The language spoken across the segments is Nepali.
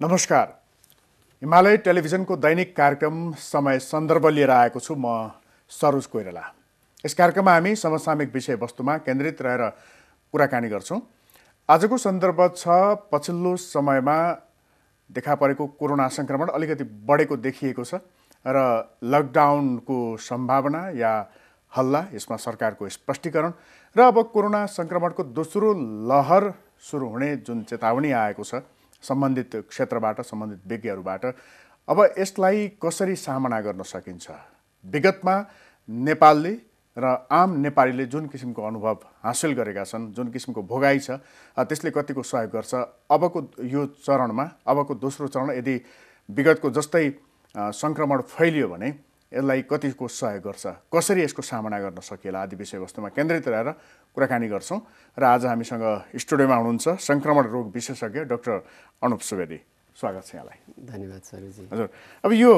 नमस्कार। हिमालय टेलिभिजनको दैनिक कार्यक्रम समय सन्दर्भ लिएर आएको छु म सरोज कोइराला। यस कार्यक्रममा हामी समसामयिक विषयवस्तुमा केन्द्रित रहेर कुराकानी गर्छौं। आजको सन्दर्भ छ पछिल्लो समयमा देखा परेको कोरोना संक्रमण अलिकति बढेको देखिएको छ र लकडाउनको सम्भावना या हल्ला, यसमा सरकारको स्पष्टीकरण र अब कोरोना संक्रमणको दोस्रो लहर सुरु हुने जुन चेतावनी आएको छ सम्बन्धित क्षेत्रबाट, सम्बन्धित विज्ञहरूबाट, अब यसलाई कसरी सामना गर्न सकिन्छ? विगतमा नेपालले र आम नेपालीले जुन किसिमको अनुभव हासिल गरेका छन्, जुन किसिमको भोगाइ छ, त्यसले कतिको सहयोग गर्छ? अबको यो चरणमा, अबको दोस्रो चरण यदि विगतको जस्तै संक्रमण फैलियो भने यसलाई कतिको सहयोग गर्छ? कसरी यसको सामना गर्न सकिएला आदि विषयवस्तुमा केन्द्रित रहेर कुराकानी गर्छौं। र आज हामीसँग स्टुडियोमा हुनुहुन्छ संक्रमण रोग विशेषज्ञ डाक्टर अनुप सुवेदी। स्वागत छ यहाँलाई। धन्यवाद सरजी। हजुर, अब यो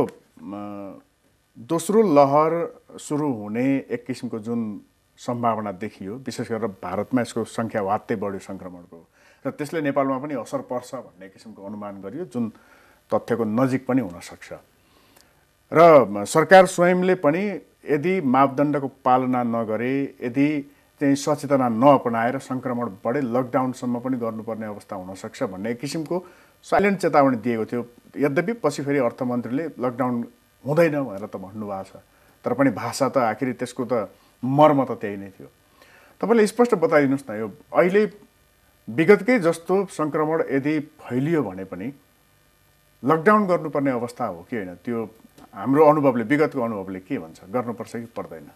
दोस्रो लहर सुरु हुने एक किसिमको जुन सम्भावना देखियो, विशेष गरेर भारतमा यसको संख्या वात्तै बढ्यो संक्रमणको, र त्यसले नेपालमा पनि असर पर्छ भन्ने किसिमको अनुमान गरियो, जुन तथ्यको नजिक पनि हुन सक्छ। र सरकार स्वयंले पनि यदि मापदण्डको पालना नगरे, यदि चाहिँ सचेतना नअपनाएर संक्रमण बढे लकडाउनसम्म पनि गर्नुपर्ने अवस्था हुन सक्छ भन्ने एक किसिमको साइलेन्ट चेतावनी दिएको थियो। यद्यपि पछि फेरि अर्थमन्त्रीले लकडाउन हुँदैन भनेर त भन्नुभएको छ, तर पनि भाषा त आखिर त्यसको त मर्म त त्यही नै थियो। तपाईले स्पष्ट बताइदिनुस् न, यो अहिले विगतकै जस्तो संक्रमण यदि फैलियो भने पनि लकडाउन गर्नुपर्ने अवस्था हो कि होइन? त्यो हाम्रो अनुभवले, विगतको अनुभवले के भन्छ? गर्नुपर्छ कि पर्दैन?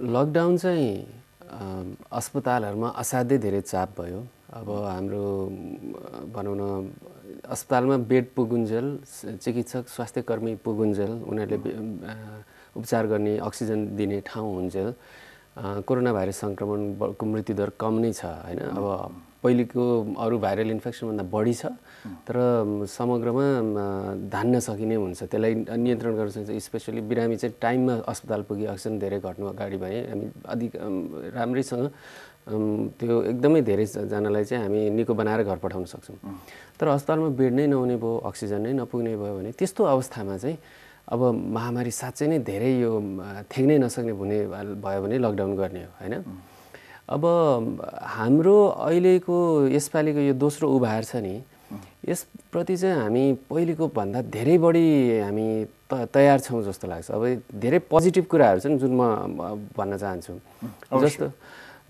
लकडाउन चाहिँ अस्पतालहरूमा असाध्यै धेरै चाप भयो। अब हाम्रो भनौँ न, अस्पतालमा बेड पुगुन्जेल, चिकित्सक स्वास्थ्यकर्मी पुगुन्जेल, उनीहरूले उपचार गर्ने, अक्सिजन दिने ठाउँ हुन्जेल कोरोना भाइरस संक्रमणको मृत्युदर कम नै छ होइन। अब पहिलेको अरू भाइरल इन्फेक्सनभन्दा बढी छ, तर समग्रमा धान्न सकिने हुन्छ, त्यसलाई नियन्त्रण गर्न सकिन्छ। स्पेसली बिरामी चाहिँ टाइममा अस्पताल पुगी अक्सिजन धेरै घट्नु अगाडि भने हामी अधिक राम्रैसँग त्यो एकदमै धेरैजनालाई चाहिँ हामी निको बनाएर घर पठाउन सक्छौँ। तर अस्पतालमा बेड नै नहुने भयो, अक्सिजन नै नपुग्ने भयो भने त्यस्तो अवस्थामा चाहिँ अब महामारी साँच्चै नै धेरै यो थेग्नै नसक्ने हुने भयो भने लकडाउन गर्ने हो होइन। अब हाम्रो अहिलेको यसपालिको यो दोस्रो उभार छ नि, यसप्रति चाहिँ हामी पहिलेको भन्दा धेरै बढी हामी तयार छौँ जस्तो लाग्छ। अब धेरै पोजिटिभ कुराहरू छन् जुन म भन्न चाहन्छु।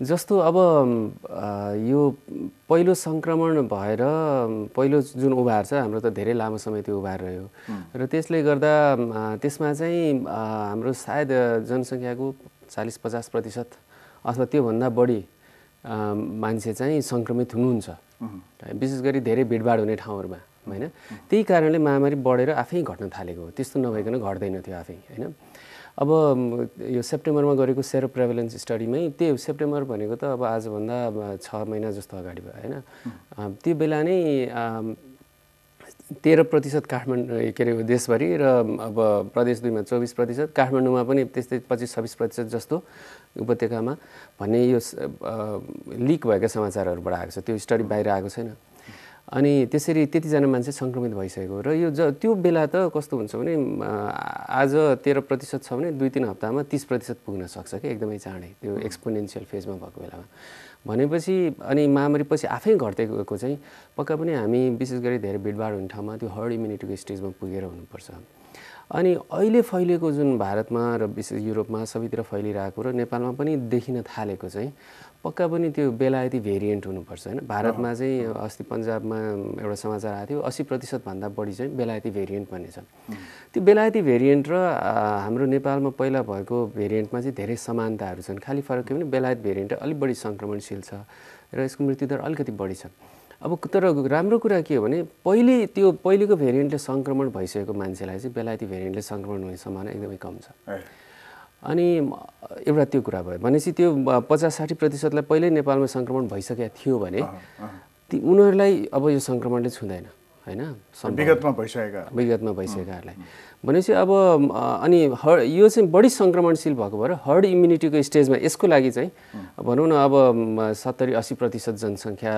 जस्तो अब यो पहिलो सङ्क्रमण भएर पहिलो जुन उभार छ हाम्रो त धेरै लामो समय त्यो उभार रह्यो, र त्यसले गर्दा त्यसमा चाहिँ हाम्रो सायद जनसङ्ख्याको 40-50% अथवा त्योभन्दा बढी मान्छे चाहिँ सङ्क्रमित हुनुहुन्छ, विशेष गरी धेरै भिडभाड हुने ठाउँहरूमा होइन। त्यही कारणले महामारी बढेर आफै घट्न थालेको हो, त्यस्तो नभइकन घट्दैन थियो आफै होइन। अब यो सेप्टेम्बरमा गरेको सेरो प्रेभलेन्स स्टडीमै, त्यो सेप्टेम्बर भनेको त अब आजभन्दा 6 महिना जस्तो अगाडि भयो होइन। त्यो बेला नै 13% काठमाडौँ के अरे देशभरि, र अब प्रदेश 2मा 24%, काठमाडौँमा पनि त्यस्तै 25-26% जस्तो उपत्यकामा भन्ने यो लिक भएका समाचारहरूबाट आएको छ। त्यो स्टडी बाहिर आएको छैन। अनि त्यसरी त्यतिजना मान्छे सङ्क्रमित भइसकेको, र यो त्यो बेला त कस्तो हुन्छ भने आज 13% छ भने 2-3 हप्तामा 30% पुग्न सक्छ कि एकदमै चाँडै, त्यो एक्सपोनेन्सियल फेजमा भएको बेलामा। भनेपछि अनि महामारी पछि आफै घट्दै गएको चाहिँ पक्का पनि हामी विशेष गरी धेरै भिडभाड हुने ठाउँमा त्यो हर्ड इम्युनिटीको स्टेजमा पुगेर हुनुपर्छ। अनि अहिले फैलिएको जुन भारतमा र विशेष युरोपमा सबैतिर फैलिरहेको र नेपालमा पनि देखिन थालेको चाहिँ पक्का पनि त्यो बेलायती भेरिएन्ट हुनुपर्छ होइन। भारतमा चाहिँ अस्ति पन्जाबमा एउटा समाचार आएको थियो, 80% भन्दा बढी चाहिँ बेलायती भेरिएन्ट भन्ने छ। त्यो बेलायती भेरिएन्ट र हाम्रो नेपालमा पहिला भएको भेरिएन्टमा चाहिँ धेरै समानताहरू छन्। खालि फरक के भने बेलायत भेरिएन्ट अलिक बढी सङ्क्रमणशील छ र यसको मृत्युदर अलिकति बढी छ। अब तर राम्रो कुरा के हो भने पहिलेको भेरिएन्टले सङ्क्रमण भइसकेको मान्छेलाई चाहिँ बेलायती भेरिएन्टले सङ्क्रमण हुने सम्भावना एकदमै कम छ। अनि एउटा त्यो कुरा भयो भनेपछि त्यो 50-60%लाई पहिल्यै नेपालमा सङ्क्रमण भइसकेको थियो भने उनीहरूलाई अब यो सङ्क्रमणले छुँदैन होइन, विगतमा भइसकेकाहरूलाई। भनेपछि अब अनि यो चाहिँ बढी सङ्क्रमणशील भएको भएर हर्ड इम्युनिटीको स्टेजमा यसको लागि चाहिँ भनौँ न अब 70-80% जनसङ्ख्या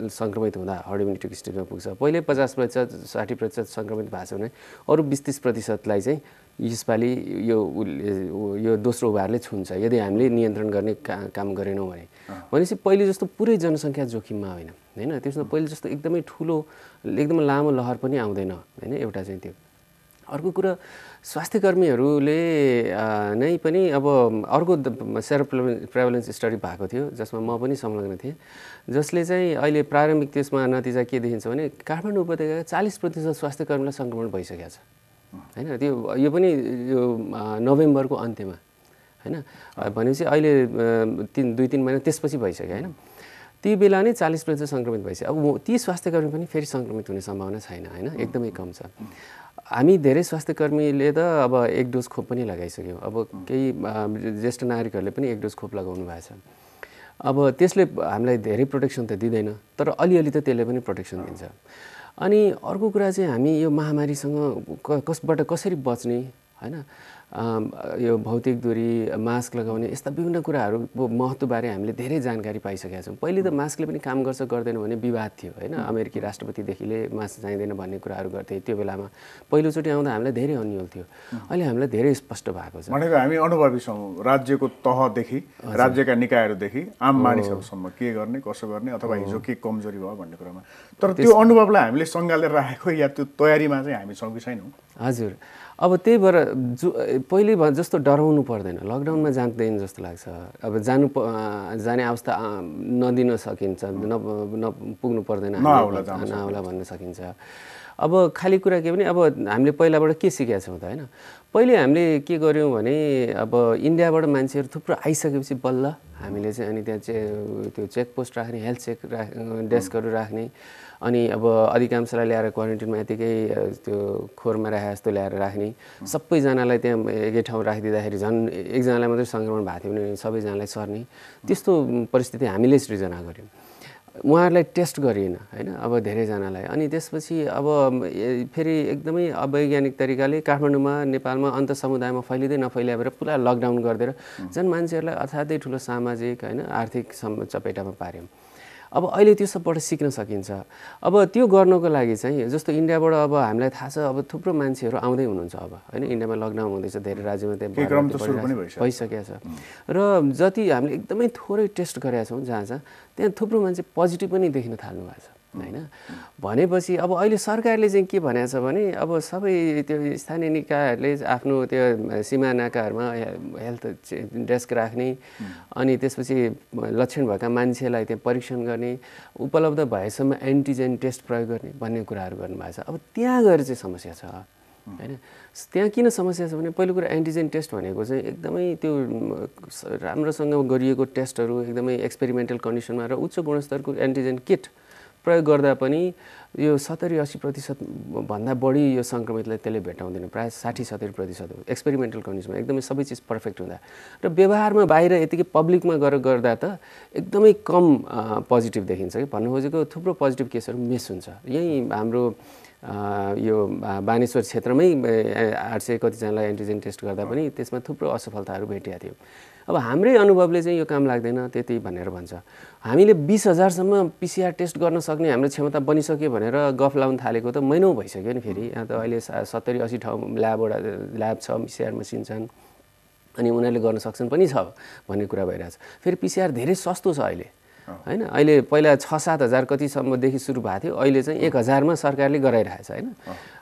सङ्क्रमित हुँदा हर्ड इम्युनिटीको स्टेजमा पुग्छ। पहिले 50%, 60% सङ्क्रमित भएको छ भने अरू 20-30%लाई चाहिँ यसपालि यो दोस्रो उभारले छुन्छ यदि हामीले नियन्त्रण गर्ने काम गरेनौँ भने। भनेपछि पहिले जस्तो पुरै जनसङ्ख्या जोखिममा होइन त्यसमा पहिले जस्तो एकदमै ठुलो एकदमै लामो लहर पनि आउँदैन होइन। एउटा चाहिँ त्यो। अर्को कुरा स्वास्थ्यकर्मीहरूले नै पनि अब अर्को सेरो प्रेभलेन्स स्टडी भएको थियो जसमा म पनि संलग्न थिएँ, जसले चाहिँ अहिले प्रारम्भिक त्यसमा नतिजा के देखिन्छ भने काठमाडौँ उपत्यकाका 40% स्वास्थ्यकर्मीलाई सङ्क्रमण भइसकेको छ होइन। त्यो यो पनि यो नोभेम्बरको अन्त्यमा होइन। भनेपछि अहिले 2-3 महिना त्यसपछि भइसक्यो होइन। ती बेला नै 40% सङ्क्रमित भइसक्यो। अब ती स्वास्थ्यकर्मी पनि फेरि सङ्क्रमित हुने सम्भावना छैन होइन, एकदमै कम छ। हामी धेरै स्वास्थ्यकर्मीले त अब 1 डोज खोप पनि लगाइसक्यौँ। अब केही ज्येष्ठ नागरिकहरूले पनि 1 डोज खोप लगाउनु भएको छ। अब त्यसले हामीलाई धेरै प्रोटेक्सन त दिँदैन, तर अलिअलि त त्यसले पनि प्रोटेक्सन दिन्छ। अनि अर्को कुरा चाहिँ हामी यो महामारीसँग कसबाट कसरी बच्ने होइन, यो भौतिक दूरी, मास्क लगाउने यस्ता विभिन्न कुराहरूको महत्त्वबारे हामीले धेरै जानकारी पाइसकेका छौँ। पहिले त मास्कले पनि काम गर्छ गर्दैन भन्ने विवाद थियो होइन। अमेरिकी राष्ट्रपतिदेखिले मास्क चाहिँदैन भन्ने कुराहरू गर्थे त्यो बेलामा। पहिलोचोटि आउँदा हामीलाई धेरै अन्यल थियो, अहिले हामीलाई धेरै स्पष्ट भएको छ। भनेको हामी अनुभवी छौँ राज्यको तहदेखि, राज्यका निकायहरूदेखि आम मानिसहरूसम्म के गर्ने कसो गर्ने अथवा हिजो के कमजोरी भयो भन्ने कुरामा। तर त्यो अनुभवलाई हामीले सँगालेर राखेको या त्यो तयारीमा चाहिँ हामी छौँ कि छैनौँ? हजुर, अब त्यही भएर पहिले जस्तो डराउनु पर्दैन, लकडाउनमा जाँदैन जस्तो लाग्छ। अब जाने अवस्था नदिन सकिन्छ, पुग्नु पर्दैन, नआउला भन्न सकिन्छ। अब खाली कुरा के भने अब हामीले पहिलाबाट के सिकेका छौँ त होइन। पहिले हामीले के गर्यौँ भने अब इन्डियाबाट मान्छेहरू थुप्रो आइसकेपछि बल्ल हामीले चाहिँ अनि त्यहाँ चाहिँ त्यो चेकपोस्ट राख्ने, हेल्थ चेक डेस्कहरू राख्ने, अनि अब अधिकांशलाई ल्याएर क्वारेन्टिनमा यतिकै त्यो खोरमा राखे जस्तो ल्याएर राख्ने, सबैजनालाई त्यहाँ एकै ठाउँ राखिदिँदाखेरि झन् एकजनालाई मात्रै सङ्क्रमण भएको थियो भने सबैजनालाई सर्ने, त्यस्तो परिस्थिति हामीले सृजना गऱ्यौँ। उहाँहरूलाई टेस्ट गरिएन होइन अब धेरैजनालाई। अनि त्यसपछि अब फेरि एकदमै अवैज्ञानिक तरिकाले काठमाडौँमा नेपालमा अन्त समुदायमा फैलिँदै नफैलिएर पुरा लकडाउन गरिदिएर झन् मान्छेहरूलाई असाध्यै ठुलो सामाजिक होइन आर्थिक चपेटामा पार्यौँ। अब अहिले त्यो सबबाट सिक्न सकिन्छ। अब त्यो गर्नको लागि चाहिँ जस्तो इन्डियाबाट अब हामीलाई थाहा छ अब थुप्रो मान्छेहरू आउँदै हुनुहुन्छ अब होइन। इन्डियामा लकडाउन हुँदैछ धेरै राज्यमा, त्यहाँ भइसकेको छ। र जति हामीले एकदमै थोरै टेस्ट गरेका छौँ जहाँ त्यहाँ थुप्रो मान्छे पोजिटिभ पनि देखिन थाल्नु भएको छ होइन। भनेपछि अब अहिले सरकारले चाहिँ के भनेको छ भने अब सबै त्यो स्थानीय निकायहरूले आफ्नो त्यो सीमा नाकाहरूमा हेल्थ डेस्क राख्ने, अनि त्यसपछि लक्षण भएका मान्छेलाई त्यहाँ परीक्षण गर्ने, उपलब्ध भएसम्म एन्टिजेन टेस्ट प्रयोग गर्ने भन्ने कुराहरू गर्नुभएको छ। अब त्यहाँ गएर चाहिँ समस्या छ होइन। त्यहाँ किन समस्या छ भने पहिलो कुरा एन्टिजेन टेस्ट भनेको चाहिँ एकदमै त्यो राम्रोसँग गरिएको टेस्टहरू एकदमै एक्सपेरिमेन्टल कन्डिसनमा र उच्च गुणस्तरको एन्टिजेन किट प्रयोग गर्दा पनि यो 70-80% भन्दा बढी यो सङ्क्रमितलाई त्यसले भेटाउँदैन। प्रायः 60-70% हो एक्सपेरिमेन्टल कन्डिसनमा, एकदमै सबै चिज पर्फेक्ट हुँदा। र व्यवहारमा बाहिर यतिकै पब्लिकमा गएर गर्दा त एकदमै कम पोजिटिभ देखिन्छ कि भन्नु खोजेको थुप्रो पोजिटिभ केसहरू मिस हुन्छ। यहीँ हाम्रो यो बानेश्वर क्षेत्रमै 800 कतिजनालाई एन्टिजेन टेस्ट गर्दा पनि त्यसमा थुप्रो असफलताहरू भेटिएको थियो। अब हाम्रै अनुभवले चाहिँ यो काम लाग्दैन त्यति भनेर भन्छ। हामीले 20,000सम्म पिसिआर टेस्ट गर्न सक्ने हाम्रो क्षमता बनिसक्यो भनेर गफ लाउन थालेको त महिनौँ भइसक्यो नि। फेरि यहाँ त अहिले 70-80 ठाउँ ल्याब छ, पिसिआर मसिन छन्, अनि उनीहरूले गर्न सक्छन् पनि छ भन्ने कुरा भइरहेछ। फेरि पिसिआर धेरै सस्तो छ अहिले होइन। अहिले पहिला 6-7 हजार कतिसम्मदेखि सुरु भएको थियो, अहिले चाहिँ 1,000मा सरकारले गराइरहेछ होइन।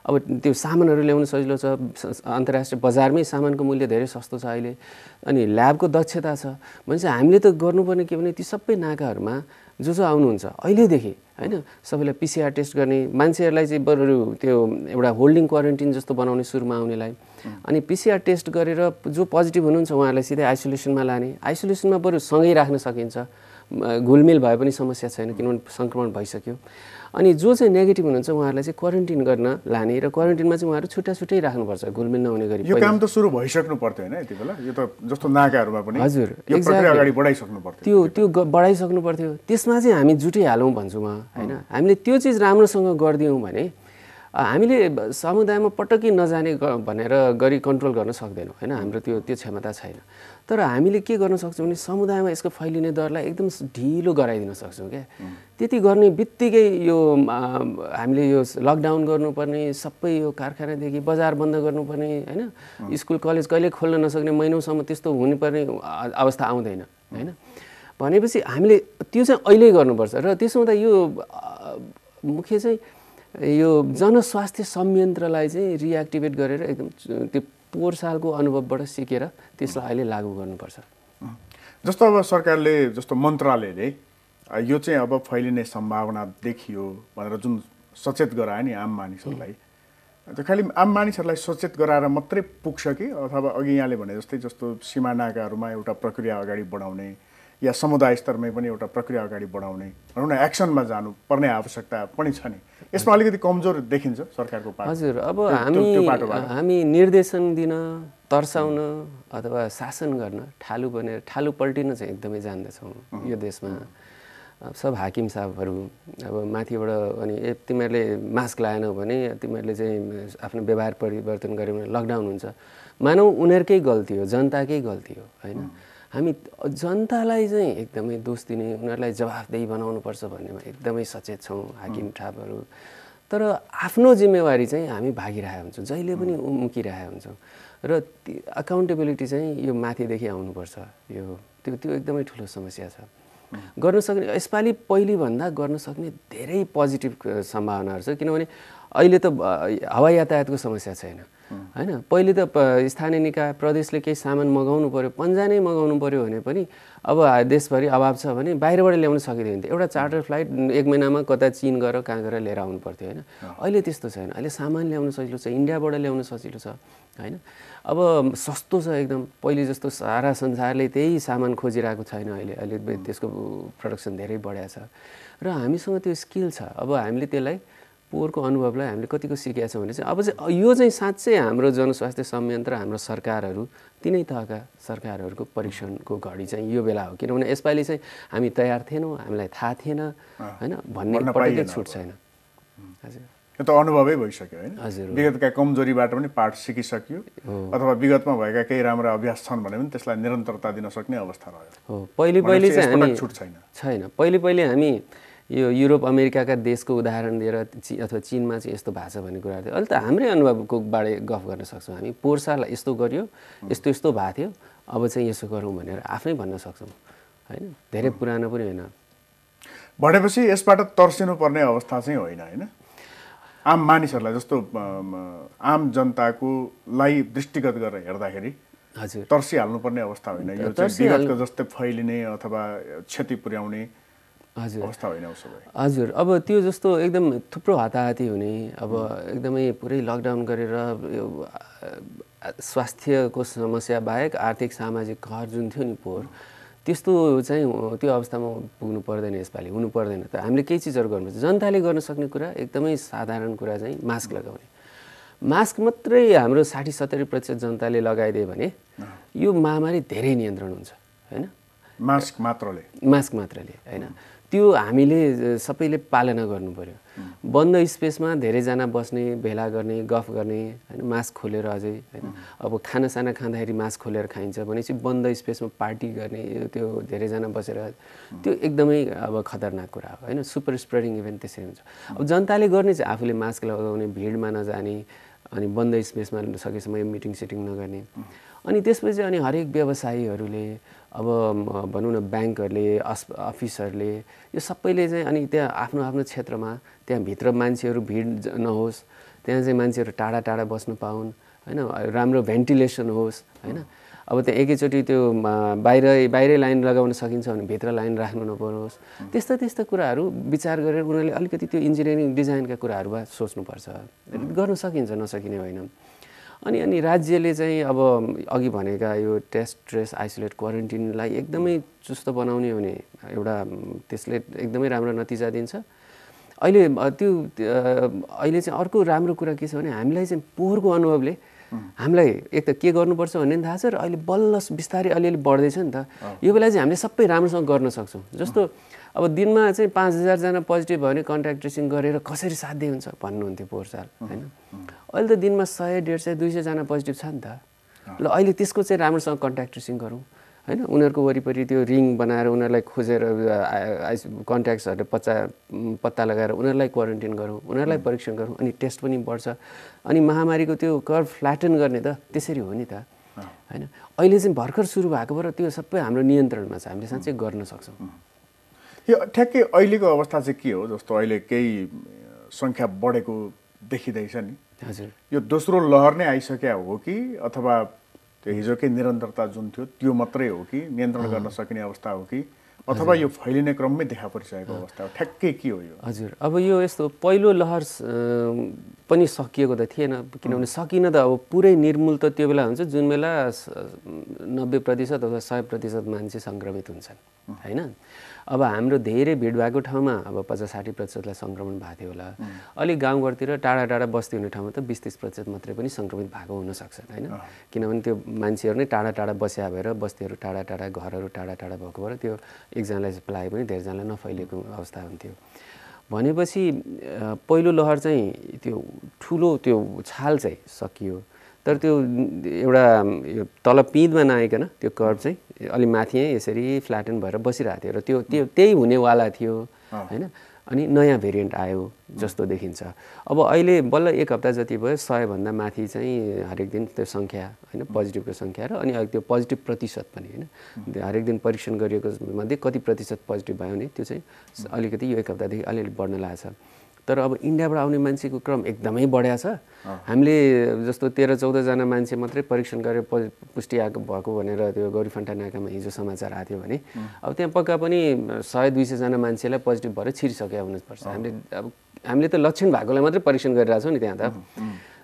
अब त्यो सामानहरू ल्याउन सजिलो छ, अन्तर्राष्ट्रिय बजारमै सामानको मूल्य धेरै सस्तो छ अहिले, अनि ल्याबको दक्षता छ। भनेपछि हामीले त गर्नुपर्ने के भने ती सबै नाकाहरूमा जो आउनुहुन्छ अहिलेदेखि होइन सबैलाई पिसिआर टेस्ट गर्ने, मान्छेहरूलाई चाहिँ बरु त्यो एउटा होल्डिङ क्वारेन्टिन जस्तो बनाउने सुरुमा आउनेलाई, अनि पिसिआर टेस्ट गरेर जो पोजिटिभ हुनुहुन्छ उहाँहरूलाई सिधै आइसोलेसनमा लाने, आइसोलेसनमा बरु सँगै राख्न सकिन्छ, घुलमिल भए पनि समस्या छैन किनभने सङ्क्रमण भइसक्यो। अनि जो चाहिँ नेगेटिभ हुनुहुन्छ उहाँहरूलाई चाहिँ क्वारेन्टिन गर्न लाने र क्वारेन्टिनमा चाहिँ उहाँहरू छुट्टै राख्नुपर्छ, घुलमिल नहुने गरी। यो काम त सुरु भइसक्नु पर्थ्यो होइन यति बेला, यो त जस्तो नाकाहरूमा पनि हजुर यो प्रक्रिया अगाडि बढाइसक्नु पर्थ्यो, त्यो बढाइसक्नु पर्थ्यो। त्यसमा चाहिँ हामी जुटिहालौँ भन्छु म होइन। हामीले त्यो चिज राम्रोसँग गरिदियौँ भने हामीले समुदायमा पटक्कै नजाने भनेर गरी कन्ट्रोल गर्न सक्दैनौँ होइन, हाम्रो त्यो क्षमता छैन। तर हामीले के गर्न सक्छौँ भने समुदायमा यसको फैलिने दरलाई एकदम ढिलो गराइदिन सक्छौँ क्या। त्यति गर्ने बित्तिकै यो हामीले यो लकडाउन गर्नुपर्ने, सबै यो कारखानादेखि बजार बन्द गर्नुपर्ने होइन, स्कुल कलेज कहिले खोल्न नसक्ने, महिनौसम्म त्यस्तो हुनुपर्ने अवस्था आउँदैन होइन। भनेपछि हामीले त्यो चाहिँ अहिले गर्नुपर्छ। र त्यसो हुँदा यो मुख्य चाहिँ यो जनस्वास्थ्य संयन्त्रलाई चाहिँ रिएक्टिभेट गरेर एकदम त्यो पोहोर सालको अनुभवबाट सिकेर त्यसलाई अहिले लागू गर्नुपर्छ। जस्तो अब सरकारले, जस्तो मन्त्रालयले यो चाहिँ अब फैलिने सम्भावना देखियो भनेर जुन सचेत गरायो नि आम मानिसहरूलाई, त्यो खालि आम मानिसहरूलाई सचेत गराएर मात्रै पुग्छ कि अथवा अघि यहाँले भने जस्तै जस्तो सीमानाकाहरूमा एउटा प्रक्रिया अगाडि बढाउने या समुदाय स्तरमै पनि एउटा प्रक्रिया अगाडि बढाउने भनौँ न, एक्सनमा जानुपर्ने आवश्यकता पनि छ नि, यसमा अलिकति कमजोर देखिन्छ सरकारको पाटो? हजुर, अब हामी निर्देशन दिन, तर्साउन अथवा शासन गर्न ठालु बनेर ठालु पल्टिन चाहिँ एकदमै जान्दछौँ यो देशमा। सब हाकिम साहबहरू अब माथिबाट अनि तिमीहरूले मास्क लगाएनौ भने, तिमीहरूले चाहिँ आफ्नो व्यवहार परिवर्तन गर्यो भने लकडाउन हुन्छ। मानौँ उनीहरूकै गल्ती हो, जनताकै गल्ती हो होइन। हामी जनतालाई चाहिँ एकदमै दोष दिने, उनीहरूलाई जवाफदेही बनाउनुपर्छ भन्नेमा एकदमै सचेत छौँ हाकिम ठापहरू। तर आफ्नो जिम्मेवारी चाहिँ हामी भागिरहेका हुन्छौँ, जहिले पनि उम्किरहेका हुन्छौँ। र अकाउन्टेबिलिटी चाहिँ यो माथिदेखि आउनुपर्छ। यो त्यो एकदमै ठुलो समस्या छ। गर्न सक्ने यसपालि पहिलेभन्दा गर्न सक्ने धेरै पोजिटिभ सम्भावनाहरू छ, किनभने अहिले त हवाई यातायातको समस्या छैन होइन। पहिले त स्थानीय निकाय प्रदेशले केही सामान मगाउनु पर्यो, पन्जा नै मगाउनु पर्यो भने पनि अब देशभरि अभाव छ भने बाहिरबाट ल्याउन सकिँदैन थियो। एउटा चार्टर फ्लाइट 1 महिनामा कता चीन गएर कहाँ गएर लिएर आउनु पर्थ्यो होइन। अहिले त्यस्तो छैन, अहिले सामान ल्याउन सजिलो छ, इन्डियाबाट ल्याउन सजिलो छ होइन। अब सस्तो छ एकदम, पहिले जस्तो सारा संसारले त्यही सामान खोजिरहेको छैन अहिले त्यसको प्रोडक्सन धेरै बढाएको छ र हामीसँग त्यो स्किल छ। अब हामीले त्यसलाई पोहोरको अनुभवलाई हामीले कतिको सिकेका छौँ भने चाहिँ अब चाहिँ यो चाहिँ साँच्चै हाम्रो जनस्वास्थ्य संयन्त्र, हाम्रो सरकारहरू, तिनै तहका सरकारहरूको परीक्षणको घडी चाहिँ यो बेला हो। किनभने यसपालि चाहिँ हामी तयार थिएनौँ, हामीलाई थाहा थिएन होइन भन्ने पटक्कै छुट छैन। हजुर, यो त अनुभवै भइसक्यो होइन। हजुर, विगतका कमजोरीबाट पनि पाठ सिकिसक्यो अथवा विगतमा भएका केही राम्रा अभ्यास छन् भने पनि त्यसलाई निरन्तरता दिन सक्ने अवस्था रह्यो। हो, पहिले चाहिँ हामी छुट छैन। पहिले हामी यो युरोप अमेरिकाका देशको उदाहरण दिएर अथवा चीनमा चाहिँ यस्तो भएको छ भन्ने कुराहरू थियो। अहिले त हाम्रै अनुभवको बारे गफ गर्न सक्छौँ हामी। पोहोर साल यस्तो गर्यो, यस्तो भएको थियो, अब चाहिँ यसो गरौँ भनेर आफै भन्न सक्छौँ होइन। धेरै पुरानो पनि होइन। भनेपछि यसबाट तर्सिनुपर्ने अवस्था चाहिँ होइन होइन। आम मानिसहरूलाई जस्तो आम जनताको लाई दृष्टिगत गरेर हेर्दाखेरि हजुर तर्सिहाल्नुपर्ने अवस्था होइन। यो चाहिँ विगतको जस्तै फैलिने अथवा क्षति पुर्याउने अवस्था होइन उसो भए। हजुर, अब त्यो जस्तो एकदम थुप्रो हताहती हुने, अब एकदमै पुरै लकडाउन गरेर स्वास्थ्यको समस्या बाहेक आर्थिक सामाजिक कहर जुन थियो नि पोहोर, त्यस्तो चाहिँ त्यो अवस्थामा पुग्नु पर्दैन यसपालि, हुनु पर्दैन। त हामीले केही चिजहरू गर्नुपर्छ। जनताले गर्न सक्ने कुरा एकदमै साधारण कुरा चाहिँ मास्क लगाउने। मास्क मात्रै हाम्रो 60-70% जनताले लगाइदियो भने यो महामारी धेरै नियन्त्रण हुन्छ होइन। मास्क मात्रले होइन, त्यो हामीले सबैले पालना गर्नु पर्यो। बन्द स्पेसमा धेरैजना बस्ने, भेला गर्ने, गफ गर्ने होइन, मास्क खोलेर अझै होइन। अब खानासाना खाँदाखेरि मास्क खोलेर खाइन्छ भनेपछि बन्द स्पेसमा पार्टी गर्ने, त्यो धेरैजना बसेर, त्यो एकदमै अब खतरनाक कुरा हो होइन। सुपर स्प्रेडिङ इभेन्ट त्यसै हुन्छ। अब जनताले गर्ने चाहिँ आफूले मास्क लगाउने, भिडमा नजाने, अनि बन्द स्पेसमा सकेसम्म मिटिङ सिटिङ नगर्ने। अनि त्यसपछि अनि हरेक व्यवसायीहरूले अब भनौँ न ब्याङ्कहरूले, अफिसहरूले, यो सबैले चाहिँ अनि त्यहाँ आफ्नो आफ्नो क्षेत्रमा त्यहाँभित्र मान्छेहरू भिड नहोस्, त्यहाँ चाहिँ मान्छेहरू टाढा टाढा बस्न पाउन् होइन, राम्रो भेन्टिलेसन होस् होइन। अब त्यहाँ एकैचोटि त्यो बाहिरै लाइन लगाउन सकिन्छ भने भित्र लाइन राख्नु नपरोस्। त्यस्ता कुराहरू विचार गरेर उनीहरूले अलिकति त्यो इन्जिनियरिङ डिजाइनका कुराहरूमा सोच्नुपर्छ। गर्न सकिन्छ, नसकिने होइन। अनि राज्यले चाहिँ अब अघि भनेका यो टेस्ट, ट्रेस, आइसोलेट, क्वारेन्टिनलाई एकदमै चुस्त बनाउने भने एउटा त्यसले एकदमै राम्रो नतिजा दिन्छ। अहिले चाहिँ अर्को राम्रो कुरा के छ भने हामीलाई चाहिँ पोहोरको अनुभवले हामीलाई एक त के गर्नुपर्छ भन्ने थाहा छ र अहिले बल्ल बिस्तारै अलिअलि बढ्दैछ नि त। यो बेला चाहिँ हामीले सबै राम्रोसँग गर्न सक्छौँ। जस्तो अब दिनमा चाहिँ 5000 जना पोजिटिभ भयो भने कन्ट्याक्ट ट्रेसिङ गरेर कसरी साध्य हुन्छ भन्नुहुन्थ्यो पोहोर साल हैन। अहिले त दिनमा 100 150 200 जना पोजिटिभ छ नि त। ल अहिले त्यसको चाहिँ राम्रोसँग कन्ट्याक्ट ट्रेसिङ गरौँ हैन। उनीहरूको वरिपरि त्यो रिङ बनाएर उनीहरूलाई खोजेर कन्ट्याक्ट्सहरूले पत्ता लगाएर उनीहरूलाई क्वारेन्टाइन गरौँ, उनीहरूलाई परीक्षण गरौँ, अनि टेस्ट पनि बढ्छ, अनि महामारीको त्यो कर्भ फ्ल्याटन गर्ने त त्यसरी हो नि त हैन। अहिले चाहिँ भर्खर सुरु भएको भएर त्यो सबै हाम्रो नियन्त्रणमा छ, हामीले साँच्चै गर्न सक्छौँ। यो ठ्याक्कै अहिलेको अवस्था चाहिँ के हो? जस्तो अहिले केही सङ्ख्या बढेको देखिँदैछ नि। हजुर, यो दोस्रो लहर नै आइसक्या हो कि अथवा त्यो हिजोकै निरन्तरता जुन थियो त्यो मात्रै हो कि नियन्त्रण गर्न सकिने अवस्था हो कि अथवा यो फैलिने क्रममै देखा परिसकेको अवस्था हो? ठ्याक्कै के हो यो? हजुर, अब यो यस्तो पहिलो लहर पनि सकिएको त थिएन, किनभने सकिन त अब पुरै निर्मूल त त्यो बेला हुन्छ जुन बेला 90% अथवा 100% मान्छे सङ्क्रमित हुन्छन् हैन। अब हाम्रो धेरै भिड भएको ठाउँमा अब 50-60%लाई सङ्क्रमण भएको थियो होला। अलिक गाउँघरतिर टाढा टाढा बस्ती हुने ठाउँमा त 20-30% मात्रै पनि सङ्क्रमित भएको हुनसक्छ हैन। किनभने त्यो मान्छेहरू नै टाढा टाढा बस्या भएर बस्तीहरू टाढा टाढा घरहरू टाढा टाढा भएको भएर त्यो एकजनालाई पलाए पनि धेरैजनालाई नफैलिएको अवस्था हुन्थ्यो। भनेपछि पहिलो लहर चाहिँ त्यो ठुलो त्यो छाल चाहिँ सकियो, तर त्यो एउटा तल पिँधमा नआइकन त्यो कर्भ चाहिँ अलि माथि यसरी फ्ल्याटन भएर बसिरहेको थियो र त्यो त्यही हुनेवाला थियो हैन। अनि नयाँ भेरिएन्ट आयो जस्तो देखिन्छ। अब अहिले बल्ल 1 हप्ता जति भयो 100 भन्दा माथि चाहिँ हरेक दिन त्यो सङ्ख्या हैन पोजिटिभको सङ्ख्या र अनि त्यो पोजिटिभ प्रतिशत पनि हैन हरेक दिन परीक्षण गरिएको मध्ये कति प्रतिशत पोजिटिभ भयो भने त्यो चाहिँ अलिकति यो 1 हप्तादेखि अलिअलि बढ्न लागेको छ। तर अब इन्डियाबाट आउने मान्छेको क्रम एकदमै बढ्या छ। हामीले जस्तो 13-14 जना मान्छे मात्रै परीक्षण गरेर पुष्टि आएको भएको भनेर त्यो गौरीफन्टा नाकामा हिजो समाचार आएको थियो भने अब त्यहाँ पक्का पनि 100-200 जना मान्छेलाई पोजिटिभ भएर छिरिसक्यो हुनुपर्छ। हामीले त लक्षण भएकोलाई मात्रै परीक्षण गरिरहेछौँ नि त्यहाँ त।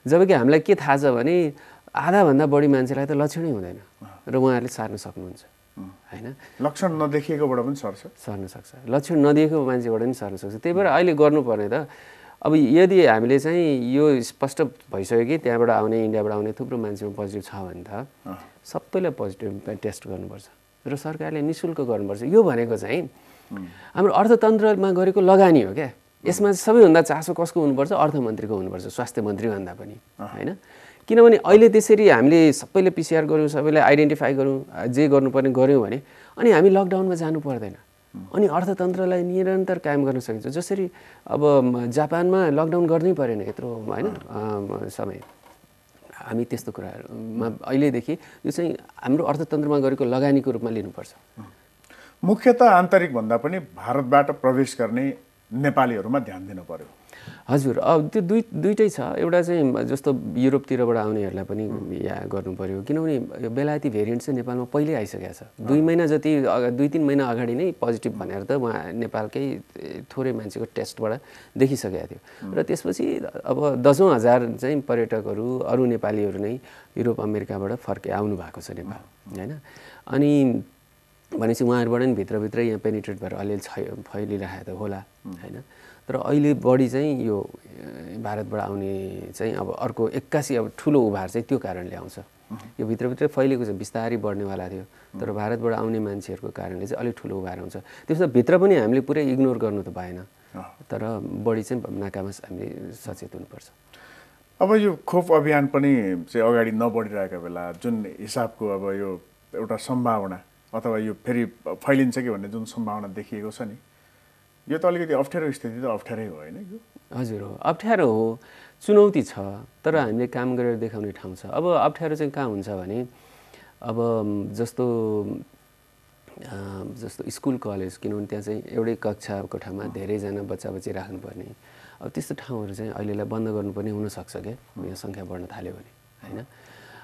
जबकि हामीलाई के थाहा छ भने आधाभन्दा बढी मान्छेलाई त लक्षणै हुँदैन र उहाँहरूले सार्न सक्नुहुन्छ हैन। लक्षण नदेखिएकोबाट पनि सर्न सक्छ, लक्षण नदेखेको मान्छेबाट पनि सर्न सक्छ। त्यही भएर अहिले गर्नुपर्ने त अब यदि हामीले चाहिँ यो स्पष्ट भइसक्यो कि त्यहाँबाट आउने इन्डियाबाट आउने थुप्रो मान्छेमा पोजिटिभ छ भने त सबैलाई पोजिटिभ टेस्ट गर्नुपर्छ र सरकारले निःशुल्क गर्नुपर्छ। यो भनेको चाहिँ हाम्रो अर्थतन्त्रमा गरेको लगानी हो क्या। यसमा सबैभन्दा चासो कसको हुनुपर्छ? अर्थमन्त्रीको हुनुपर्छ, स्वास्थ्य मन्त्री भन्दा पनि हैन। किनभने अहिले त्यसरी हामीले सबैले पिसिआर गऱ्यौँ, सबैलाई आइडेन्टिफाई गऱ्यौँ, जे गर्नुपर्ने गऱ्यौँ भने अनि हामी लकडाउनमा जानु पर्दैन, अनि अर्थतन्त्रलाई निरन्तर कायम गर्न सकिन्छ। जसरी अब जापानमा लकडाउन गर्नै परेन यत्रो हैन समय। हामी त्यस्तो कुराहरूमा अहिलेदेखि यो चाहिँ हाम्रो अर्थतन्त्रमा गरेको लगानीको रूपमा लिनुपर्छ। मुख्यतः आन्तरिक भन्दा पनि भारतबाट प्रवेश गर्ने नेपालीहरूमा ध्यान दिनु पर्यो। हजुर, अब त्यो दुईटै छ। एउटा चाहिँ जस्तो युरोपतिरबाट आउनेहरूलाई पनि यहाँ गर्नु पर्यो, किनभने यो बेलायती भेरिएन्ट चाहिँ नेपालमा पहिल्यै आइसकेको छ। 2-3 महिना अगाडि नै पोजिटिभ भनेर त उहाँ नेपालकै थोरै मान्छेको टेस्टबाट देखिसकेको थियो र त्यसपछि अब 10,000 चाहिँ पर्यटकहरू अरू नेपालीहरू नै युरोप अमेरिकाबाट आउनु भएको छ नेपाल हैन। अनि भनेपछि उहाँहरूबाट नि भित्रभित्रै यहाँ पेनिट्रेट भएर अलिअलि फैलिरहेको त होला हैन। तर अहिले बढी चाहिँ यो भारतबाट आउने चाहिँ अब अर्को 81 अब ठुलो उभार चाहिँ त्यो कारणले आउँछ। यो भित्रभित्रै फैलिएको छ, बिस्तारै बढ्नेवाला थियो, तर भारतबाट आउने मान्छेहरूको कारणले चाहिँ अलिक ठुलो उभार आउँछ। त्यसो भित्र पनि हामीले पुरै इग्नोर गर्नु त भएन, तर बढी चाहिँ नाकामा हामीले सचेत हुनुपर्छ। अब यो खोप अभियान पनि चाहिँ अगाडि नबढिरहेको बेला जुन हिसाबको अब यो एउटा सम्भावना अथवा यो फेरि फैलिन्छ कि भन्ने जुन सम्भावना देखिएको छ नि, यो त अलिकति अप्ठ्यारो स्थिति त अप्ठ्यारै हो होइन? हजुर हो, अप्ठ्यारो हो, चुनौती छ, तर हामीले काम गरेर देखाउने ठाउँ छ। अब अप्ठ्यारो चाहिँ कहाँ हुन्छ भने अब जस्तो स्कुल कलेज, किनभने त्यहाँ चाहिँ एउटै कक्षा कोठामा धेरैजना बच्चा-बच्ची राख्नुपर्ने, अब त्यस्तो ठाउँहरू चाहिँ अहिलेलाई बन्द गर्नुपर्ने हुनसक्छ क्या यहाँ सङ्ख्या बढ्न थाल्यो भने होइन।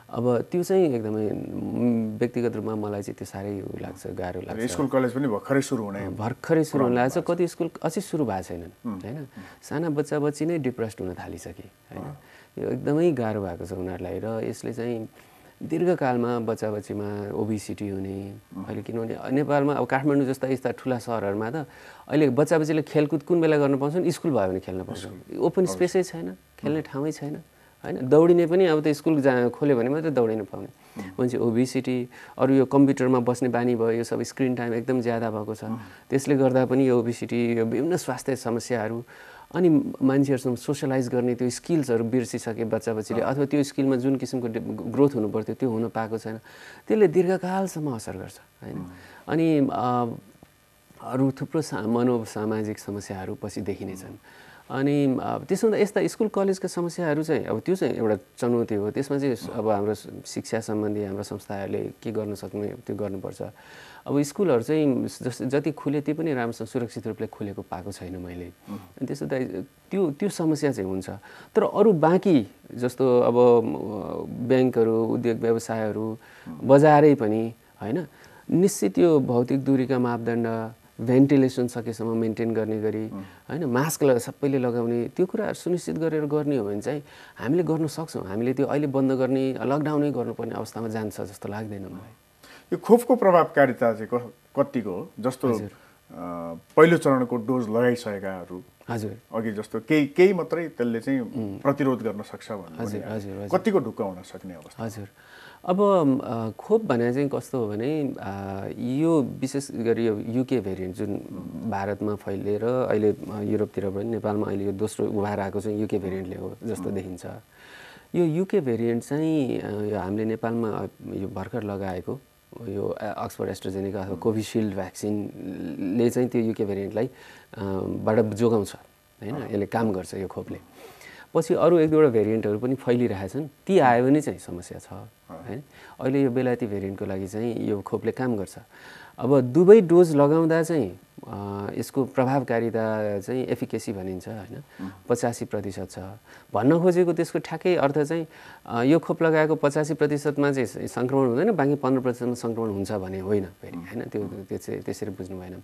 अब त्यो चाहिँ एकदमै व्यक्तिगत रूपमा मलाई चाहिँ त्यो साह्रै लाग्छ, गाह्रो लाग्छ। स्कुल कलेज पनि भर्खरै सुरु हुन लाग्छ। कति स्कुल अझै सुरु भएको छैनन् होइन। साना बच्चा-बच्ची नै डिप्रेस्ड हुन थालिसके होइन। यो एकदमै गाह्रो भएको छ उनीहरूलाई र यसले चाहिँ दीर्घकालमा बच्चा-बच्चीमा ओबिसिटी हुने अहिले, किनभने नेपालमा अब काठमाडौँ जस्ता यस्ता ठुला सहरहरूमा त अहिले बच्चा-बच्चीले खेलकुद कुन बेला गर्न पाउँछन्? स्कुल भयो भने खेल्न पाउँछन्, ओपन स्पेसै छैन, खेल्ने ठाउँै छैन हैन। दौडिने पनि अब त स्कुल खोल्यो भने मात्रै दौडिन पाउने मान्छे। ओबिसिटी, अरू यो कम्प्युटरमा बस्ने बानी भयो, यो सब स्क्रिन टाइम एकदम ज्यादा भएको छ, त्यसले गर्दा पनि यो ओबिसिटी, यो विभिन्न स्वास्थ्य समस्याहरू, अनि मान्छेहरूसँग सोसलाइज गर्ने त्यो स्किल्सहरू बिर्सिसके बच्चाबच्चीले, अथवा त्यो स्किलमा जुन किसिमको ग्रोथ हुनु पर्थ्यो त्यो हुन पाएको छैन, त्यसले दीर्घकालसम्म असर गर्छ हैन। अनि अरू थुप्रो मनोसामाजिक समस्याहरू पछि देखिने छन्। अनि त्यसो हुँदा यस्ता स्कुल कलेजका समस्याहरू चाहिँ अब त्यो चाहिँ एउटा चुनौती हो। त्यसमा चाहिँ अब हाम्रो शिक्षा सम्बन्धी हाम्रो संस्थाहरूले के गर्न सक्ने त्यो गर्नुपर्छ। अब स्कुलहरू चाहिँ जति खुले त्यो पनि राम्रोसँग सुरक्षित रूपले खुलेको पाएको छैन मैले। अनि त्यसो त त्यो समस्या चाहिँ हुन्छ। तर अरू बाँकी जस्तो अब ब्याङ्कहरू, उद्योग व्यवसायहरू, बजारै पनि हैन, निश्चित यो भौतिक दूरीका मापदण्ड, भेन्टिलेसन सकेसम्म मेन्टेन गर्ने गरी हैन, मास्क सबैले लगाउने, त्यो कुराहरू सुनिश्चित गरेर गर्ने हो भने चाहिँ हामीले गर्न सक्छौँ। हामीले त्यो अहिले बन्द गर्ने, लकडाउनै गर्नुपर्ने अवस्थामा जान्छ जस्तो लाग्दैन मलाई। यो खोपको प्रभावकारिता चाहिँ कतिको हो? जस्तो पहिलो चरणको डोज लगाइसकेकाहरू, हजुर, अघि जस्तो केही मात्रै त्यसले चाहिँ प्रतिरोध गर्न सक्छ भन्ने, कतिको ढुक्क हुन सक्ने अवस्था? हजुर, अब खोप भने चाहिँ कस्तो हो भने यो विशेष गरी यो युके भेरिएन्ट जुन भारतमा फैलिएर अहिले युरोपतिर पनि, नेपालमा अहिले यो दोस्रो उभार आएको चाहिँ युके भेरिएन्टले हो जस्तो देखिन्छ। यो युके भेरिएन्ट चाहिँ यो हामीले नेपालमा यो भर्खर लगाएको यो अक्सफोर्ड एस्ट्राजेनेका अथवा कोभिसिल्ड भ्याक्सिनले चाहिँ त्यो युके भेरिएन्टलाई बाट जोगाउँछ हैन, यसले काम गर्छ यो खोपले। पछि अरू एक दुईवटा भेरिएन्टहरू पनि फैलिरहेछन्, ती आयो भने चाहिँ समस्या छ हैन। अहिले यो बेलायती भेरिएन्टको लागि चाहिँ यो खोपले काम गर्छ। अब दुवै डोज लगाउँदा चाहिँ यसको प्रभावकारिता चाहिँ एफिकेसी भनिन्छ हैन, 85% छ। भन्न खोजेको त्यसको ठ्याक्कै अर्थ चाहिँ यो खोप लगाएको 85%मा चाहिँ सङ्क्रमण हुँदैन, बाँकी 15%मा सङ्क्रमण हुन्छ भने होइन फेरि हैन। त्यो त्यसरी बुझ्नु भएन।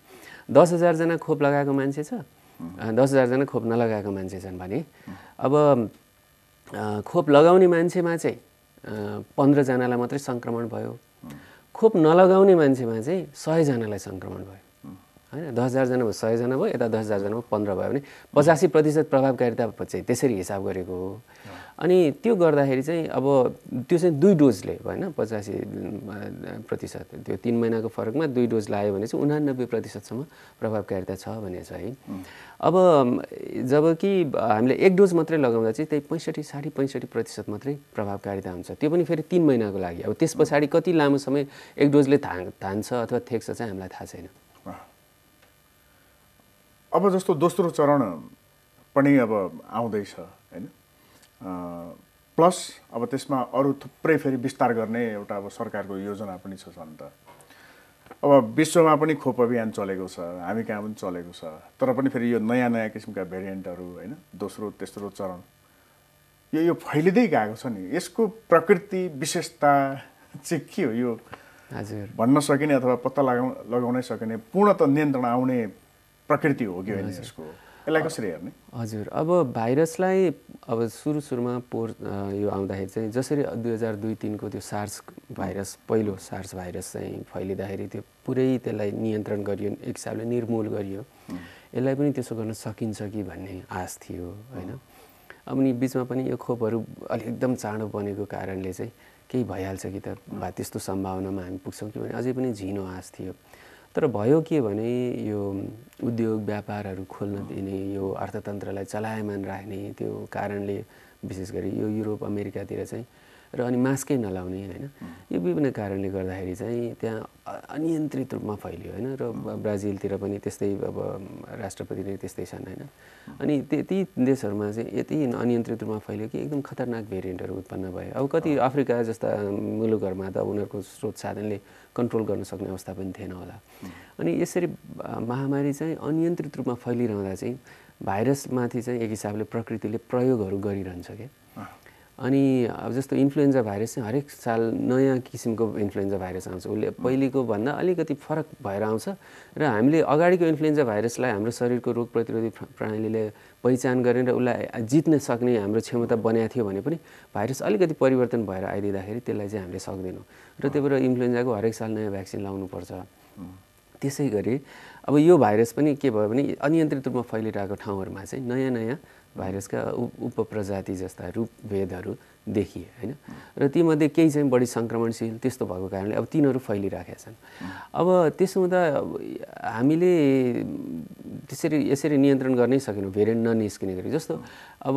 10,000 जना खोप लगाएको मान्छे छ, 10,000 जना खोप नलगाएको मान्छे छन् भने अब खोप लगाउने मान्छेमा चाहिँ 15 जनालाई मात्रै सङ्क्रमण भयो, खोप नलगाउने मान्छेमा चाहिँ 100 जनालाई सङ्क्रमण भयो हैन। 10,000 जनामा 100 जना भयो, यता 10,000 जनामा 15 भयो भने 85% प्रभावकारिता चाहिँ त्यसरी हिसाब गरेको हो। अनि त्यो गर्दाखेरि चाहिँ अब त्यो चाहिँ 2 डोजले हैन, 85%, त्यो 3 महिनाको फरकमा 2 डोज लायो भने चाहिँ 89% प्रभावकारिता छ भने चाहिँ। अब जबकि हामीले 1 डोज मात्रै लगाउँदा चाहिँ त्यही 65-65% मात्रै प्रभावकारिता हुन्छ, त्यो पनि फेरि 3 महिनाको लागि। अब त्यस पछाडि कति लामो समय 1 डोजले थान्छ अथवा थेक्छ चाहिँ हामीलाई थाहा छैन। अब जस्तो दोस्रो चरण पनि अब आउँदैछ हैन, प्लस अब त्यसमा अरू थुप्रै फेरि विस्तार गर्ने एउटा अब सरकारको योजना पनि छ नि त। अब विश्वमा पनि खोप अभियान चलेको छ, हामी कहाँ पनि चलेको छ, तर पनि फेरि यो नयाँ नयाँ किसिमका भेरिएन्टहरू हैन, दोस्रो तेस्रो चरण यो फैलिँदै गएको छ नि, यसको प्रकृति विशेषता चाहिँ के हो? यो हजुर भन्न सकिने अथवा पत्ता लगाउनै सकिने पूर्णत नियन्त्रण आउने प्रकृति हो कि होइन यसको? यसलाई कसरी हेर्ने? हजुर, अब भाइरसलाई अब सुरुमा यो आउँदाखेरि चाहिँ जसरी 2002-03 को त्यो सार्स भाइरस, पहिलो सार्स भाइरस चाहिँ फैलिँदाखेरि त्यो पुरै त्यसलाई नियन्त्रण गरियो, एक हिसाबले निर्मूल गरियो। यसलाई पनि त्यसो गर्न सकिन्छ कि भन्ने आश थियो हैन। अनि बिचमा पनि यो खोपहरू अलि एकदम चाँडो बनेको कारणले चाहिँ केही भइहाल्छ कि त त्यस्तो सम्भावनामा हामी पुग्छौँ कि भने अझै पनि झिनो आश थियो। तर भयो के भने यो उद्योग व्यापारहरू खोल्न दिने, यो अर्थतन्त्रलाई चलायमान राख्ने त्यो कारणले विशेष गरी यो युरोप अमेरिकातिर चाहिँ र अनि मास्कै नलाउने हैन, यो विभिन्न कारणले गर्दाखेरि चाहिँ त्यहाँ अनियन्त्रित रूपमा फैलियो हैन। र ब्राजिलतिर पनि त्यस्तै अब राष्ट्रपतिले त्यस्तै छन् हैन। अनि ती देशहरूमा चाहिँ यति अनियन्त्रित रूपमा फैलियो कि एकदम खतरनाक भेरिएन्टहरू उत्पन्न भयो। अब कति अफ्रिका जस्ता मुलुकहरूमा त उनीहरूको स्रोत साधनले कन्ट्रोल गर्न सक्ने अवस्था पनि थिएन होला। अनि यसरी महामारी चाहिँ अनियन्त्रित रूपमा फैलिरहँदा चाहिँ भाइरसमाथि चाहिँ एक हिसाबले प्रकृतिले प्रयोगहरू गरिरहन्छ क्या। अनि अब जस्तो इन्फ्लुएन्जा भाइरस चाहिँ हरेक साल नयाँ किसिमको इन्फ्लुएन्जा भाइरस आउँछ, उसले पहिलेको भन्दा अलिकति फरक भएर आउँछ र हामीले अगाडिको इन्फ्लुएन्जा भाइरसलाई हाम्रो शरीरको रोग प्रतिरोधी प्रणालीले पहिचान गरेर उसलाई जित्न सक्ने हाम्रो क्षमता बनाएको थियो भने पनि भाइरस अलिकति परिवर्तन भएर आइदिँदाखेरि त्यसलाई चाहिँ हामीले सक्दैनौँ र त्यही भएर इन्फ्लुएन्जाको हरेक साल नयाँ भ्याक्सिन लाउनुपर्छ। त्यसै गरी अब यो भाइरस पनि के भयो भने अनियन्त्रित रूपमा फैलिरहेको ठाउँहरूमा चाहिँ नयाँ नयाँ भाइरसका उपप्रजाति जस्ता रूपभेदहरू देखिए होइन र तीमध्ये केही चाहिँ बढी सङ्क्रमणशील त्यस्तो भएको कारणले अब तिनीहरू फैलिराखेका छन्। अब त्यसो हुँदा हामीले यसरी नियन्त्रण गर्नै सकेनौँ भेरिएन्ट ननिस्किने गरी। जस्तो अब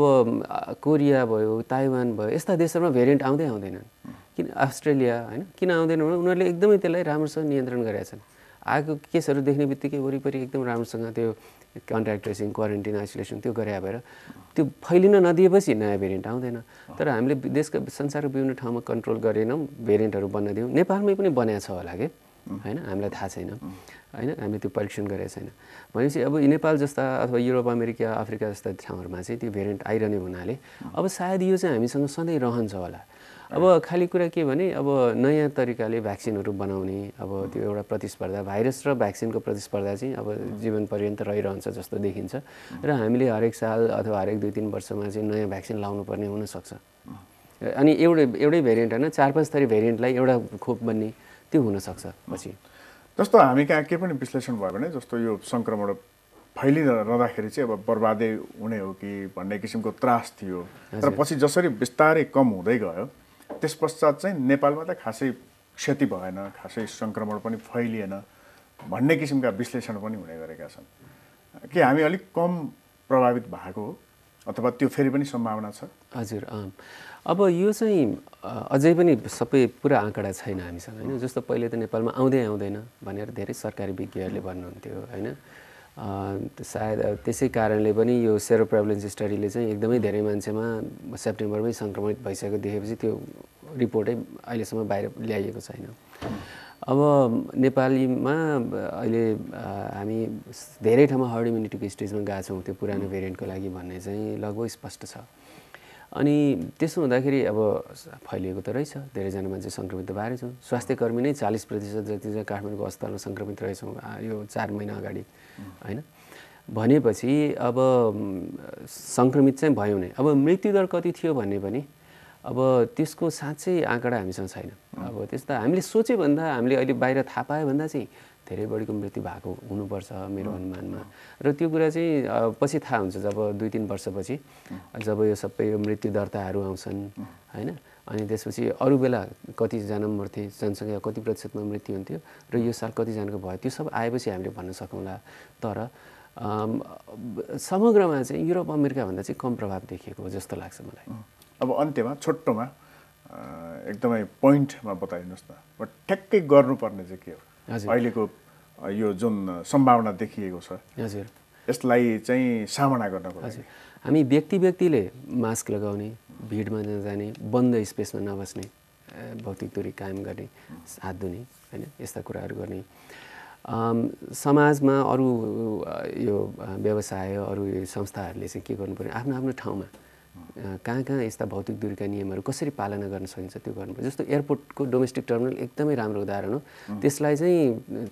कोरिया भयो, ताइवान भयो, यस्ता देशहरूमा भेरिएन्ट आउँदैनन्। किन अस्ट्रेलिया होइन किन आउँदैन भने उनीहरूले एकदमै त्यसलाई राम्रोसँग नियन्त्रण गरेका छन्। आएको केसहरू देख्ने बित्तिकै वरिपरि एकदम राम्रोसँग त्यो कन्ट्याक्ट ट्रेसिङ, क्वारेन्टिन, आइसोलेसन त्यो गरे भएर त्यो फैलिन नदिएपछि नयाँ भेरिएन्ट आउँदैन। तर हामीले देशका संसारको विभिन्न ठाउँमा कन्ट्रोल गरेनौँ, भेरिएन्टहरू बन्न दियौँ। नेपालमै पनि बनाएको छ होला कि होइन, हामीलाई थाहा छैन होइन, हामीले त्यो परीक्षण गरेको छैन। भनेपछि अब नेपाल जस्ता अथवा युरोप, अमेरिका, अफ्रिका जस्ता ठाउँहरूमा चाहिँ त्यो भेरिएन्ट आइरहने हुनाले अब सायद यो चाहिँ हामीसँग सधैँ रहन्छ होला। अब खाली कुरा के भने अब नयाँ तरिकाले भ्याक्सिनहरू बनाउने अब त्यो एउटा प्रतिस्पर्धा, भाइरस र भ्याक्सिनको प्रतिस्पर्धा चाहिँ अब जीवन पर्यन्त रहिरहन्छ जस्तो देखिन्छ र हामीले हरेक साल अथवा हरेक 2-3 वर्षमा चाहिँ नयाँ भ्याक्सिन लाउनु पर्ने हुनसक्छ। अनि एउटै भेरिएन्ट होइन, 4-5 थरी भेरिएन्टलाई एउटा खोप बन्ने त्यो हुनसक्छ पछि। जस्तो हामी कहाँ के पनि विश्लेषण भयो भने जस्तो यो सङ्क्रमण फैलिरहँदाखेरि चाहिँ अब बर्बादै हुने हो कि भन्ने किसिमको त्रास थियो, तर पछि जसरी बिस्तारै कम हुँदै गयो त्यस पश्चात चाहिँ नेपालमा त खासै क्षति भएन, खासै सङ्क्रमण पनि फैलिएन भन्ने किसिमका विश्लेषण पनि हुने गरेका छन्। के हामी अलिक कम प्रभावित भएको हो अथवा त्यो फेरि पनि सम्भावना छ? हजुर, अब यो चाहिँ अझै पनि सबै पुरा आँकडा छैन हामीसँग होइन। जस्तो पहिले त नेपालमा आउँदैन भनेर धेरै सरकारी विज्ञहरूले भन्नुहुन्थ्यो होइन। सायद त्यसै कारणले पनि यो सेरो प्रेभलेन्स स्टडीले चाहिँ एकदमै धेरै मान्छेमा सेप्टेम्बरमै सङ्क्रमित भइसकेको देखेपछि त्यो रिपोर्टै अहिलेसम्म बाहिर ल्याइएको छैन। अब नेपालीमा अहिले हामी धेरै ठाउँमा हर्ड इम्युनिटीको स्टेजमा गएको छौँ त्यो पुरानो भेरिएन्टको लागि भन्ने चाहिँ लगभग स्पष्ट छ। अनि त्यसो हुँदाखेरि अब फैलिएको त रहेछ, धेरैजना मान्छे सङ्क्रमित त भएरै छौँ। स्वास्थ्य कर्मी नै 40% जति चाहिँ काठमाडौँको अस्पतालमा सङ्क्रमित रहेछौँ यो 4 महिना अगाडि होइन। भनेपछि अब सङ्क्रमित चाहिँ भयो नै। अब मृत्युदर कति थियो भन्ने पनि अब त्यसको साँच्चै आँकडा हामीसँग छैन। अब त्यस्तो हामीले सोचेभन्दा हामीले अहिले बाहिर थाहा पायो भन्दा चाहिँ धेरै बढीको मृत्यु भएको हुनुपर्छ मेरो अनुमानमा। र त्यो कुरा चाहिँ पछि थाहा हुन्छ जब 2-3 वर्षपछि जब यो सबै यो मृत्यु दर्ताहरू आउँछन् होइन। अनि त्यसपछि अरू बेला कतिजना मर्थे, जनसङ्ख्या कति प्रतिशतमा मृत्यु हुन्थ्यो र यो साल कतिजनाको भयो, त्यो सब आएपछि हामीले भन्न सकौँला। तर समग्रमा चाहिँ युरोप अमेरिकाभन्दा चाहिँ कम प्रभाव देखिएको हो जस्तो लाग्छ मलाई। अब अन्त्यमा छोटोमा एकदमै पोइन्टमा बताइदिनुहोस् न, ठ्याक्कै गर्नुपर्ने चाहिँ के हो अहिलेको यो जुन सम्भावना देखिएको छ हजुर यसलाई चाहिँ सामना गर्नको लागि? हामी व्यक्तिले मास्क लगाउने, भिडमा नजाने, बन्द स्पेसमा नबस्ने, भौतिक दूरी कायम गर्ने, हात धुने होइन, यस्ता कुराहरू गर्ने। समाजमा अरू यो व्यवसाय अरू संस्थाहरूले चाहिँ के गर्नु पर्यो, आफ्नो ठाउँमा कहाँ यस्ता भौतिक दूरीका नियमहरू कसरी पालना गर्न सकिन्छ त्यो गर्नुपर्छ। जस्तो एयरपोर्टको डोमेस्टिक टर्मिनल एकदमै राम्रो उदाहरण हो। त्यसलाई चाहिँ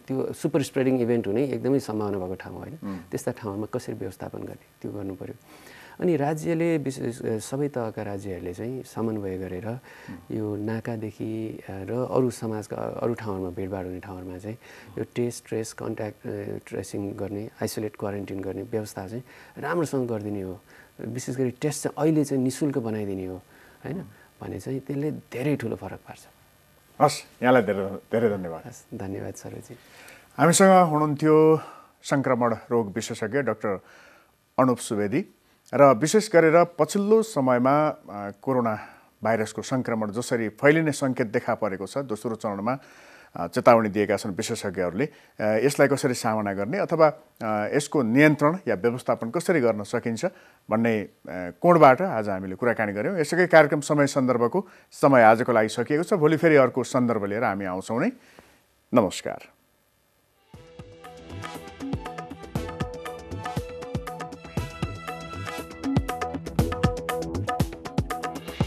त्यो सुपर स्प्रेडिङ इभेन्ट हुने एकदमै सम्भावना भएको ठाउँ होइन, त्यस्ता ठाउँमा कसरी व्यवस्थापन गर्ने त्यो गर्नु पर्यो। अनि राज्यले विशेष सबै तहका राज्यहरूले चाहिँ समन्वय गरेर यो नाकादेखि र अरू समाजका अरू ठाउँहरूमा भिडभाड हुने ठाउँहरूमा चाहिँ यो टेस्ट ट्रेस कन्ट्याक्ट ट्रेसिङ गर्ने, आइसोलेट क्वारेन्टिन गर्ने व्यवस्था चाहिँ राम्रोसँग गरिदिने हो। विशेष गरी टेस्ट चाहिँ अहिले चाहिँ निःशुल्क बनाइदिने हो होइन भने चाहिँ त्यसले धेरै ठुलो फरक पार्छ। हस्, यहाँलाई धेरै धन्यवाद। हस्, धन्यवाद सरोजी। हामीसँग हुनुहुन्थ्यो सङ्क्रमण रोग विशेषज्ञ डाक्टर अनुप सुवेदी र विशेष गरेर पछिल्लो समयमा कोरोना भाइरसको सङ्क्रमण जसरी फैलिने सङ्केत देखा परेको छ, दोस्रो चरणमा चेतावनी दिएका छन् विशेषज्ञहरूले, यसलाई कसरी सामना गर्ने अथवा यसको नियन्त्रण या व्यवस्थापन कसरी गर्न सकिन्छ भन्ने कोणबाट आज हामीले कुराकानी गऱ्यौँ। यसैकै कार्यक्रम समय सन्दर्भको समय आजको लागि सकिएको छ। भोलि फेरि अर्को सन्दर्भ लिएर हामी आउँछौँ नै। नमस्कार।